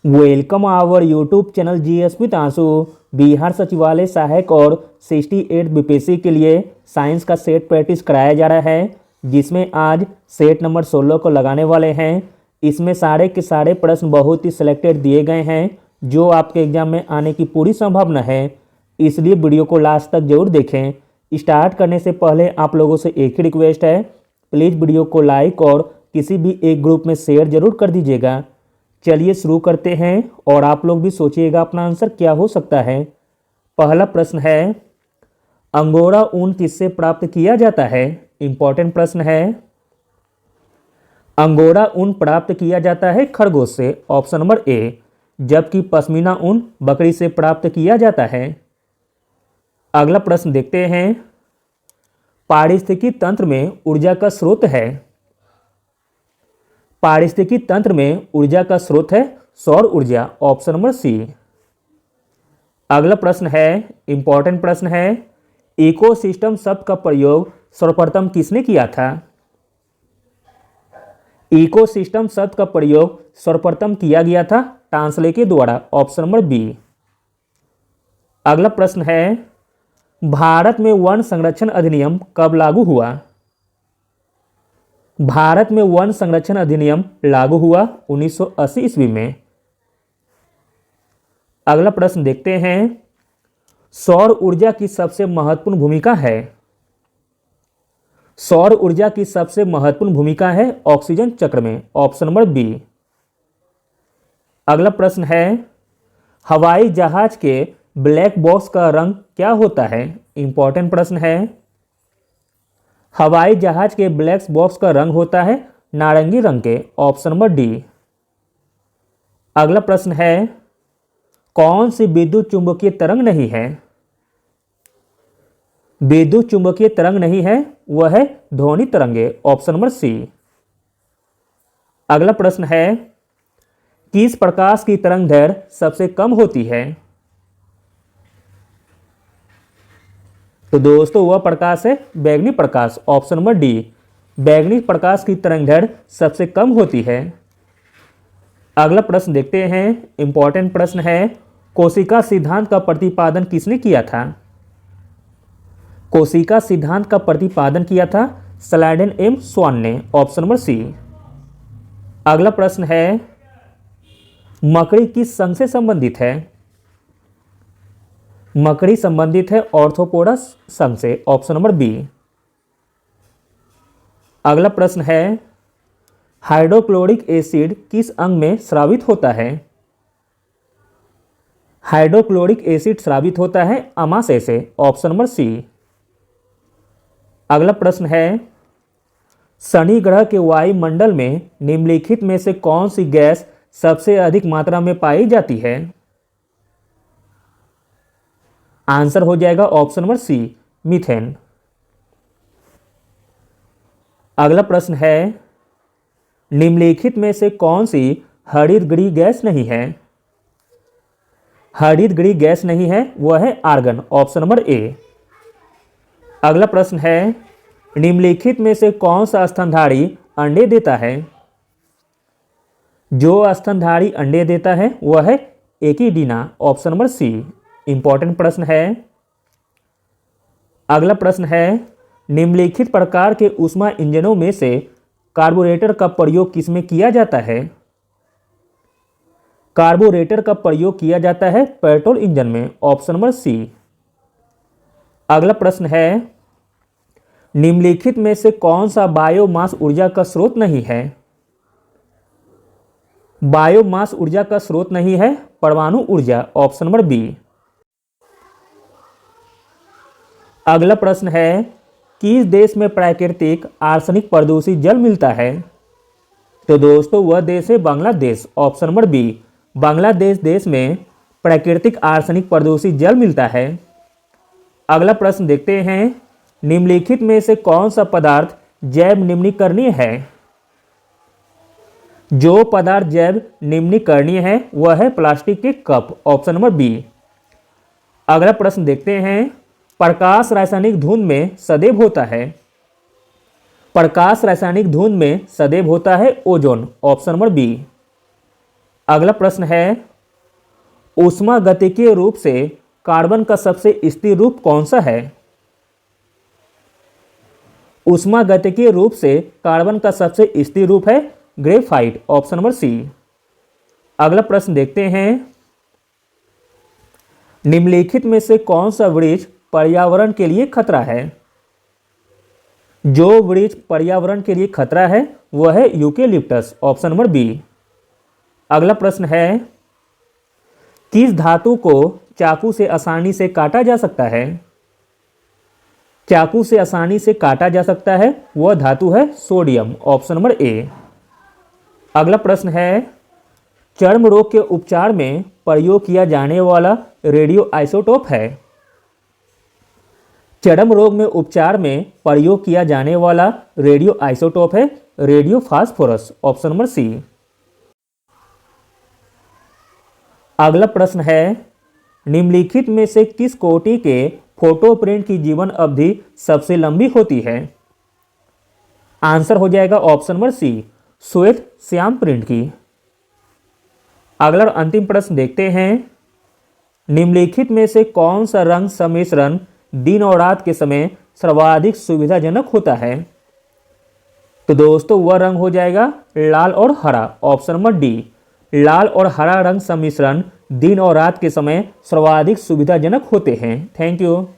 Welcome our YouTube channel GS with Ansu. Bihar सचिवालय सहायक और 68 बीपीएससी के लिए साइंस का सेट प्रैक्टिस कराया जा रहा है, जिसमें आज सेट नंबर 16 को लगाने वाले हैं। इसमें सारे के सारे प्रश्न बहुत ही सिलेक्टेड दिए गए हैं, जो आपके एग्जाम में आने की पूरी संभावना है। इसलिए वीडियो को लास्ट तक जरूर देखें। स्टार्ट करने से पहले आप लोगों से एक ही रिक्वेस्ट है, प्लीज़ वीडियो को लाइक और किसी भी एक ग्रुप में शेयर जरूर कर दीजिएगा। चलिए शुरू करते हैं और आप लोग भी सोचिएगा अपना आंसर क्या हो सकता है। पहला प्रश्न है, अंगोरा ऊन किससे प्राप्त किया जाता है? इंपॉर्टेंट प्रश्न है। अंगोरा ऊन प्राप्त किया जाता है खरगोश से, ऑप्शन नंबर ए। जबकि पश्मीना ऊन बकरी से प्राप्त किया जाता है। अगला प्रश्न देखते हैं, पारिस्थितिकी तंत्र में ऊर्जा का स्रोत है। पारिस्थितिकी तंत्र में ऊर्जा का स्रोत है सौर ऊर्जा, ऑप्शन नंबर सी। अगला प्रश्न है, इंपॉर्टेंट प्रश्न है, इकोसिस्टम शब्द का प्रयोग सर्वप्रथम किसने किया था? इकोसिस्टम शब्द का प्रयोग सर्वप्रथम किया गया था टांसले के द्वारा, ऑप्शन नंबर बी। अगला प्रश्न है, भारत में वन संरक्षण अधिनियम कब लागू हुआ? भारत में वन संरक्षण अधिनियम लागू हुआ 1980 ईस्वी में। अगला प्रश्न देखते हैं, सौर ऊर्जा की सबसे महत्वपूर्ण भूमिका है। सौर ऊर्जा की सबसे महत्वपूर्ण भूमिका है ऑक्सीजन चक्र में, ऑप्शन नंबर बी। अगला प्रश्न है, हवाई जहाज के ब्लैक बॉक्स का रंग क्या होता है? इंपॉर्टेंट प्रश्न है। हवाई जहाज के ब्लैक बॉक्स का रंग होता है नारंगी रंग के, ऑप्शन नंबर डी। अगला प्रश्न है, कौन सी विद्युत चुंबकीय तरंग नहीं है? विद्युत चुंबकीय तरंग नहीं है, वह है ध्वनि तरंगे, ऑप्शन नंबर सी। अगला प्रश्न है, किस प्रकाश की तरंग दैर्घ्य सबसे कम होती है? तो दोस्तों वह प्रकाश है बैगनी प्रकाश, ऑप्शन नंबर डी। बैगनी प्रकाश की तरंगदैर्घ्य सबसे कम होती है। अगला प्रश्न देखते हैं, इंपॉर्टेंट प्रश्न है, कोशिका सिद्धांत का प्रतिपादन किसने किया था? कोशिका सिद्धांत का प्रतिपादन किया था स्लाइडेन एम स्वान ने, ऑप्शन नंबर सी। अगला प्रश्न है, मकड़ी किस संघ से संबंधित है? मकड़ी संबंधित है ऑर्थोपोडस संघ से, ऑप्शन नंबर बी। अगला प्रश्न है, हाइड्रोक्लोरिक एसिड किस अंग में स्रावित होता है? हाइड्रोक्लोरिक एसिड स्रावित होता है अमाशय से, ऑप्शन नंबर सी। अगला प्रश्न है, शनि ग्रह के वायुमंडल में निम्नलिखित में से कौन सी गैस सबसे अधिक मात्रा में पाई जाती है? आंसर हो जाएगा ऑप्शन नंबर सी, मीथेन। अगला प्रश्न है, निम्नलिखित में से कौन सी हरितगृह गैस नहीं है? हरितगृह गैस नहीं है, वह है आर्गन, ऑप्शन नंबर ए। अगला प्रश्न है, निम्नलिखित में से कौन सा स्तनधारी अंडे देता है? जो स्तनधारी अंडे देता है वह है एकिडीना, ऑप्शन नंबर सी। इंपॉर्टेंट प्रश्न है। अगला प्रश्न है, निम्नलिखित प्रकार के ऊष्मा इंजनों में से कार्बोरेटर का प्रयोग किसमें किया जाता है? कार्बोरेटर का प्रयोग किया जाता है पेट्रोल इंजन में, ऑप्शन नंबर सी। अगला प्रश्न है, निम्नलिखित में से कौन सा बायोमास ऊर्जा का स्रोत नहीं है? बायोमास ऊर्जा का स्रोत नहीं है परमाणु ऊर्जा, ऑप्शन नंबर बी। अगला प्रश्न है, किस देश में प्राकृतिक आर्सेनिक प्रदूषित जल मिलता है? तो दोस्तों वह देश है Bangladesh, option number B. Bangladesh देश में प्राकृतिक आर्सेनिक प्रदूषित जल मिलता है। अगला प्रश्न देखते हैं, निम्नलिखित में से कौन सा पदार्थ जैव निम्नीकरणीय है? जो पदार्थ जैव निम्नीकरणीय है वह है प्लास्टिक के कप, ऑप्शन नंबर बी। अगला प्रश्न देखते हैं, प्रकाश रासायनिक धुंध में सदैव होता है। प्रकाश रासायनिक धुंध में सदैव होता है ओजोन, ऑप्शन नंबर बी। अगला प्रश्न है, ऊष्मागतिकीय रूप से कार्बन का सबसे स्थिर रूप कौन सा है? ऊष्मागतिकीय रूप से कार्बन का सबसे स्थिर रूप है ग्रेफाइट, ऑप्शन नंबर सी। अगला प्रश्न देखते हैं, निम्नलिखित में से कौन सा वृक्ष पर्यावरण के लिए खतरा है? जो वृक्ष पर्यावरण के लिए खतरा है वह है यूकेलिप्टस, ऑप्शन नंबर बी। अगला प्रश्न है, किस धातु को चाकू से आसानी से काटा जा सकता है? चाकू से आसानी से काटा जा सकता है वह धातु है सोडियम, ऑप्शन नंबर ए। अगला प्रश्न है, चर्म रोग के उपचार में प्रयोग किया जाने वाला रेडियो आइसोटोप है? चर्म रोग में उपचार में प्रयोग किया जाने वाला रेडियो आइसोटोप है radio phosphorus, option number C. अगला प्रश्न है, निम्नलिखित में से किस कोटि के फोटोप्रिंट की जीवन अवधि सबसे लंबी होती है? आंसर हो जाएगा ऑप्शन नंबर सी, श्वेत श्याम प्रिंट की। अगला और अंतिम प्रश्न देखते हैं, निम्नलिखित में से कौन सा रंग सम्मिश्रण दिन और रात के समय सर्वाधिक सुविधाजनक होता है? तो दोस्तों वह रंग हो जाएगा लाल और हरा, ऑप्शन नंबर डी। लाल और हरा रंग सम्मिश्रण दिन और रात के समय सर्वाधिक सुविधाजनक होते हैं। Thank you.